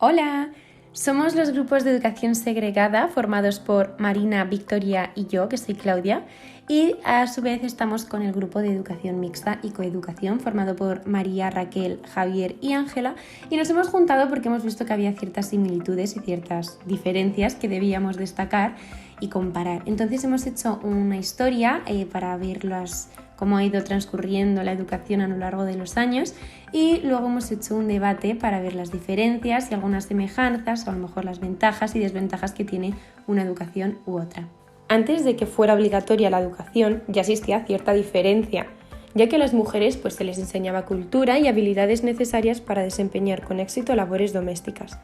Hola, somos los grupos de educación segregada formados por Marina, Victoria y yo, que soy Claudia, y a su vez estamos con el grupo de educación mixta y coeducación formado por María, Raquel, Javier y Ángela, y nos hemos juntado porque hemos visto que había ciertas similitudes y ciertas diferencias que debíamos destacar y comparar. Entonces hemos hecho una historia para ver cómo ha ido transcurriendo la educación a lo largo de los años, y luego hemos hecho un debate para ver las diferencias y algunas semejanzas o a lo mejor las ventajas y desventajas que tiene una educación u otra. Antes de que fuera obligatoria la educación ya existía cierta diferencia, ya que a las mujeres se les enseñaba cultura y habilidades necesarias para desempeñar con éxito labores domésticas.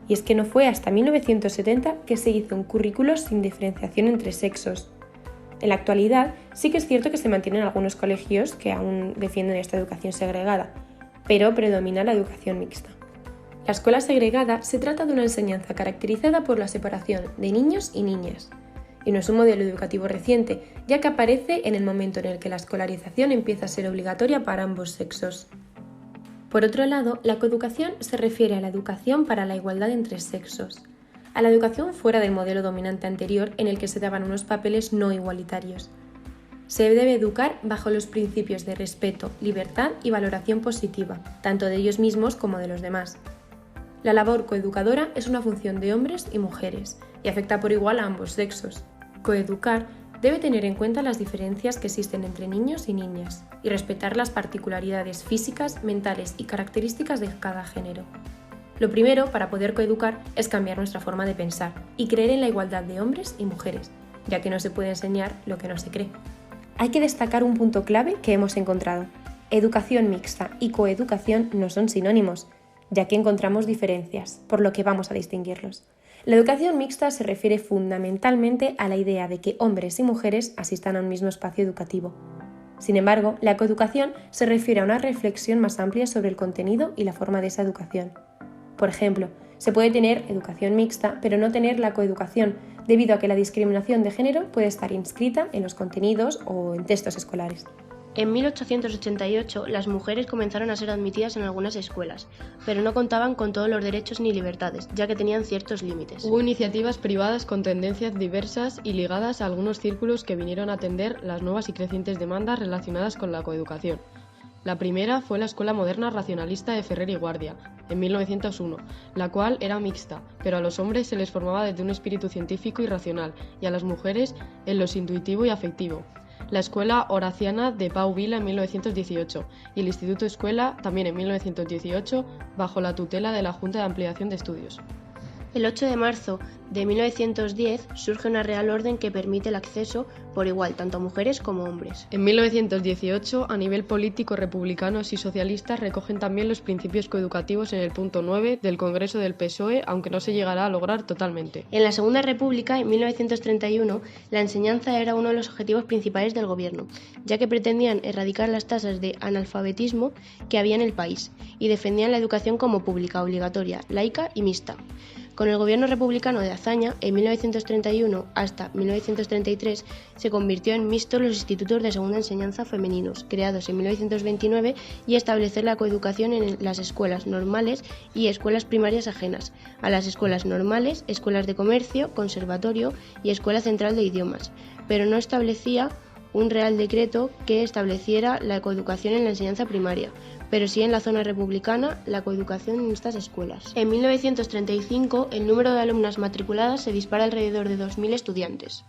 Y es que no fue hasta 1970 que se hizo un currículo sin diferenciación entre sexos. En la actualidad sí que es cierto que se mantienen algunos colegios que aún defienden esta educación segregada, pero predomina la educación mixta. La escuela segregada se trata de una enseñanza caracterizada por la separación de niños y niñas, y no es un modelo educativo reciente, ya que aparece en el momento en el que la escolarización empieza a ser obligatoria para ambos sexos. Por otro lado, la coeducación se refiere a la educación para la igualdad entre sexos, a la educación fuera del modelo dominante anterior en el que se daban unos papeles no igualitarios. Se debe educar bajo los principios de respeto, libertad y valoración positiva, tanto de ellos mismos como de los demás. La labor coeducadora es una función de hombres y mujeres y afecta por igual a ambos sexos. Coeducar debe tener en cuenta las diferencias que existen entre niños y niñas y respetar las particularidades físicas, mentales y características de cada género. Lo primero para poder coeducar es cambiar nuestra forma de pensar y creer en la igualdad de hombres y mujeres, ya que no se puede enseñar lo que no se cree. Hay que destacar un punto clave que hemos encontrado. Educación mixta y coeducación no son sinónimos, ya que encontramos diferencias, por lo que vamos a distinguirlos. La educación mixta se refiere fundamentalmente a la idea de que hombres y mujeres asistan a un mismo espacio educativo. Sin embargo, la coeducación se refiere a una reflexión más amplia sobre el contenido y la forma de esa educación. Por ejemplo, se puede tener educación mixta, pero no tener la coeducación, debido a que la discriminación de género puede estar inscrita en los contenidos o en textos escolares. En 1888 las mujeres comenzaron a ser admitidas en algunas escuelas, pero no contaban con todos los derechos ni libertades, ya que tenían ciertos límites. Hubo iniciativas privadas con tendencias diversas y ligadas a algunos círculos que vinieron a atender las nuevas y crecientes demandas relacionadas con la coeducación. La primera fue la Escuela Moderna Racionalista de Ferrer y Guardia, en 1901, la cual era mixta, pero a los hombres se les formaba desde un espíritu científico y racional, y a las mujeres en lo intuitivo y afectivo. La Escuela Horaciana de Pau Vila en 1918 y el Instituto Escuela también en 1918 bajo la tutela de la Junta de Ampliación de Estudios. El 8 de marzo de 1910 surge una Real Orden que permite el acceso por igual tanto a mujeres como a hombres. En 1918, a nivel político, republicanos y socialistas recogen también los principios coeducativos en el punto 9 del Congreso del PSOE, aunque no se llegará a lograr totalmente. En la Segunda República, en 1931, la enseñanza era uno de los objetivos principales del gobierno, ya que pretendían erradicar las tasas de analfabetismo que había en el país y defendían la educación como pública, obligatoria, laica y mixta. Con el gobierno republicano de Azaña, en 1931 hasta 1933, se convirtió en mixtos los institutos de segunda enseñanza femeninos, creados en 1929, y establecer la coeducación en las escuelas normales y escuelas primarias ajenas a las escuelas normales, escuelas de comercio, conservatorio y escuela central de idiomas, pero no establecía un real decreto que estableciera la coeducación en la enseñanza primaria, pero sí en la zona republicana la coeducación en estas escuelas. En 1935 el número de alumnas matriculadas se dispara alrededor de 2.000 estudiantes.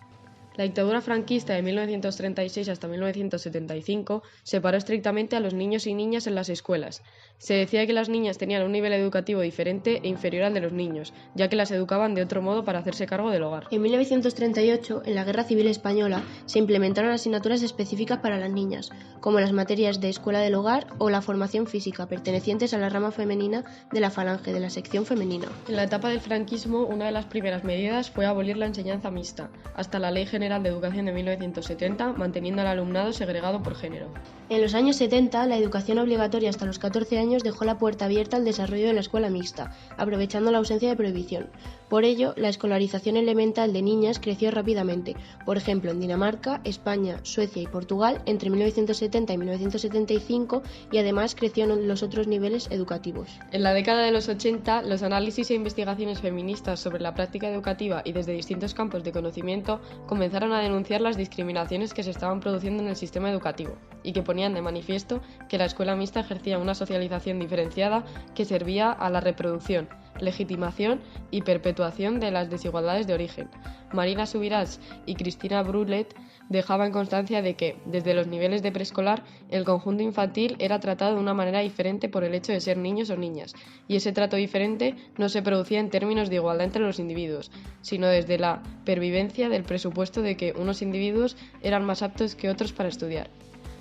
La dictadura franquista de 1936 hasta 1975 separó estrictamente a los niños y niñas en las escuelas. Se decía que las niñas tenían un nivel educativo diferente e inferior al de los niños, ya que las educaban de otro modo para hacerse cargo del hogar. En 1938, en la Guerra Civil Española, se implementaron asignaturas específicas para las niñas, como las materias de escuela del hogar o la formación física, pertenecientes a la rama femenina de la Falange, de la sección femenina. En la etapa del franquismo, una de las primeras medidas fue abolir la enseñanza mixta, hasta la Ley General de Educación de 1970, manteniendo al alumnado segregado por género. En los años 70, la educación obligatoria hasta los 14 años dejó la puerta abierta al desarrollo de la escuela mixta, aprovechando la ausencia de prohibición. Por ello, la escolarización elemental de niñas creció rápidamente, por ejemplo en Dinamarca, España, Suecia y Portugal entre 1970 y 1975, y además creció en los otros niveles educativos. En la década de los 80, los análisis e investigaciones feministas sobre la práctica educativa y desde distintos campos de conocimiento comenzaron a denunciar las discriminaciones que se estaban produciendo en el sistema educativo y que ponían de manifiesto que la escuela mixta ejercía una socialización diferenciada que servía a la reproducción, legitimación y perpetuación de las desigualdades de origen. Marina Subirats y Cristina Brulet dejaban constancia de que, desde los niveles de preescolar, el conjunto infantil era tratado de una manera diferente por el hecho de ser niños o niñas, y ese trato diferente no se producía en términos de igualdad entre los individuos, sino desde la pervivencia del presupuesto de que unos individuos eran más aptos que otros para estudiar.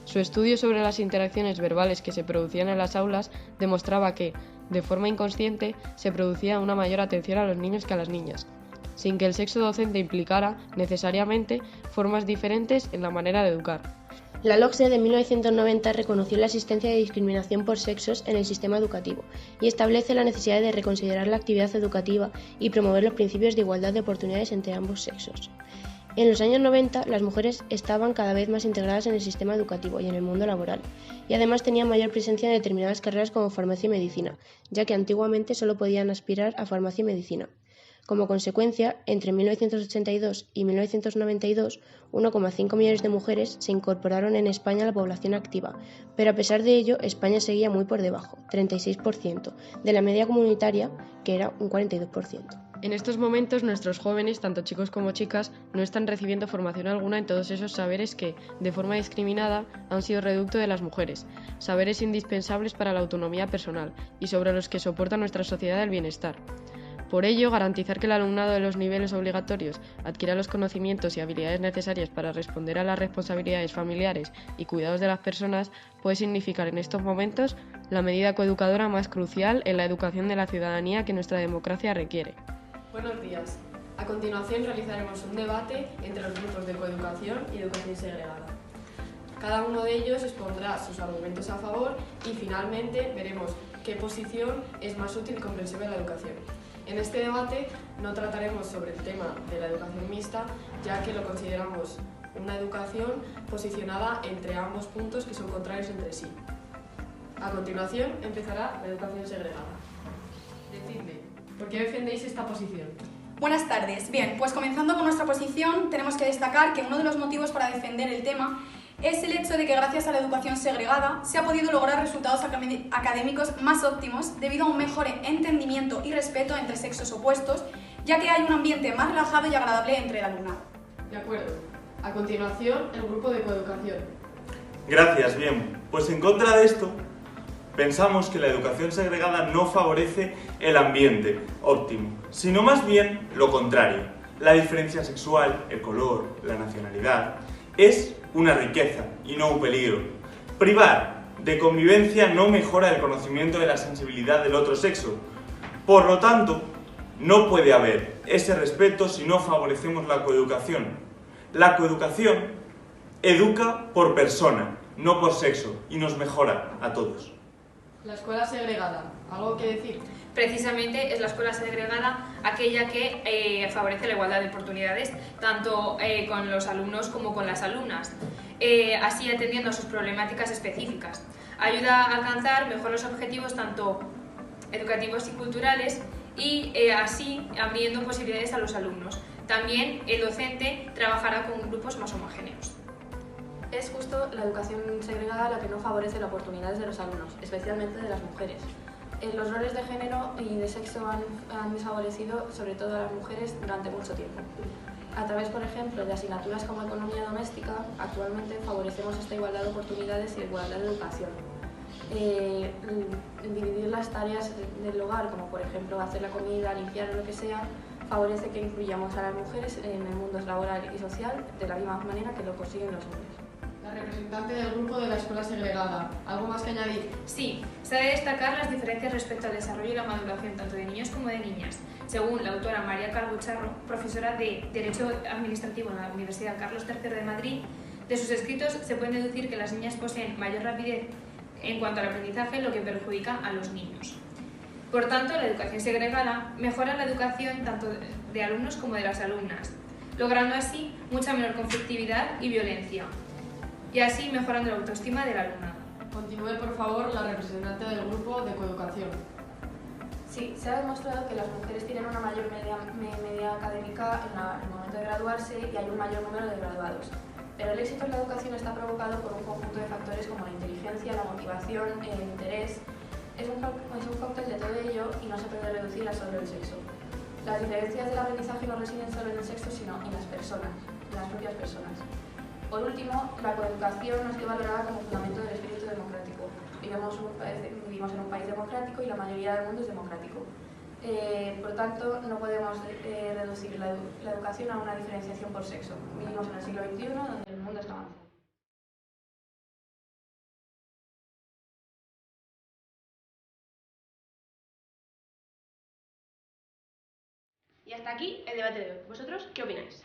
Su estudio sobre las interacciones verbales que se producían en las aulas demostraba que, de forma inconsciente, se producía una mayor atención a los niños que a las niñas, sin que el sexo docente implicara, necesariamente, formas diferentes en la manera de educar. La LOCSE de 1990 reconoció la existencia de discriminación por sexos en el sistema educativo y establece la necesidad de reconsiderar la actividad educativa y promover los principios de igualdad de oportunidades entre ambos sexos. En los años 90, las mujeres estaban cada vez más integradas en el sistema educativo y en el mundo laboral, y además tenían mayor presencia en determinadas carreras como farmacia y medicina, ya que antiguamente solo podían aspirar a farmacia y medicina. Como consecuencia, entre 1982 y 1992, 1,5 millones de mujeres se incorporaron en España a la población activa, pero a pesar de ello, España seguía muy por debajo, 36%, de la media comunitaria, que era un 42%. En estos momentos, nuestros jóvenes, tanto chicos como chicas, no están recibiendo formación alguna en todos esos saberes que, de forma discriminada, han sido reducto de las mujeres, saberes indispensables para la autonomía personal y sobre los que soporta nuestra sociedad el bienestar. Por ello, garantizar que el alumnado de los niveles obligatorios adquiera los conocimientos y habilidades necesarias para responder a las responsabilidades familiares y cuidados de las personas puede significar en estos momentos la medida coeducadora más crucial en la educación de la ciudadanía que nuestra democracia requiere. Buenos días. A continuación realizaremos un debate entre los grupos de coeducación y educación segregada. Cada uno de ellos expondrá sus argumentos a favor y finalmente veremos qué posición es más útil y comprensible en la educación. En este debate no trataremos sobre el tema de la educación mixta, ya que lo consideramos una educación posicionada entre ambos puntos que son contrarios entre sí. A continuación empezará la educación segregada. Decidme, ¿por qué defendéis esta posición? Buenas tardes. Bien, pues comenzando con nuestra posición, tenemos que destacar que uno de los motivos para defender el tema es el hecho de que gracias a la educación segregada se ha podido lograr resultados académicos más óptimos debido a un mejor entendimiento y respeto entre sexos opuestos, ya que hay un ambiente más relajado y agradable entre el alumnado. De acuerdo. A continuación, el grupo de coeducación. Gracias, bien. Pues en contra de esto, pensamos que la educación segregada no favorece el ambiente óptimo, sino más bien lo contrario. La diferencia sexual, el color, la nacionalidad, es una riqueza y no un peligro. Privar de convivencia no mejora el conocimiento de la sensibilidad del otro sexo. Por lo tanto, no puede haber ese respeto si no favorecemos la coeducación. La coeducación educa por persona, no por sexo, y nos mejora a todos. La escuela segregada. ¿Algo que decir? Precisamente es la escuela segregada aquella que favorece la igualdad de oportunidades, tanto con los alumnos como con las alumnas, así atendiendo a sus problemáticas específicas. Ayuda a alcanzar mejor los objetivos tanto educativos y culturales y así abriendo posibilidades a los alumnos. También el docente trabajará con grupos más homogéneos. Es justo la educación segregada la que no favorece las oportunidades de los alumnos, especialmente de las mujeres. Los roles de género y de sexo han desfavorecido sobre todo a las mujeres durante mucho tiempo. A través, por ejemplo, de asignaturas como economía doméstica, actualmente favorecemos esta igualdad de oportunidades y igualdad de educación. Dividir las tareas del hogar, como por ejemplo hacer la comida, limpiar o lo que sea, favorece que incluyamos a las mujeres en el mundo laboral y social de la misma manera que lo consiguen los hombres. La representante del grupo de la escuela segregada. ¿Algo más que añadir? Sí, se ha de destacar las diferencias respecto al desarrollo y la maduración tanto de niños como de niñas. Según la autora María Calvo Charro, profesora de Derecho Administrativo en la Universidad Carlos III de Madrid, de sus escritos se puede deducir que las niñas poseen mayor rapidez en cuanto al aprendizaje, lo que perjudica a los niños. Por tanto, la educación segregada mejora la educación tanto de alumnos como de las alumnas, logrando así mucha menor conflictividad y violencia, y así mejorando la autoestima del alumnado. Continúe, por favor, la representante del grupo de coeducación. Sí, se ha demostrado que las mujeres tienen una mayor media académica en el momento de graduarse y hay un mayor número de graduados. Pero el éxito en la educación está provocado por un conjunto de factores como la inteligencia, la motivación, el interés. Es un cóctel de todo ello y no se puede reducir a solo el sexo. Las diferencias del aprendizaje no residen solo en el sexo, sino en las personas, en las propias personas. Por último, la coeducación no es valorada como fundamento del espíritu democrático. Vivimos en un país democrático y la mayoría del mundo es democrático. Por tanto, no podemos reducir la educación a una diferenciación por sexo. Vivimos en el siglo XXI, donde el mundo está avanzando. Y hasta aquí el debate de hoy. ¿Vosotros qué opináis?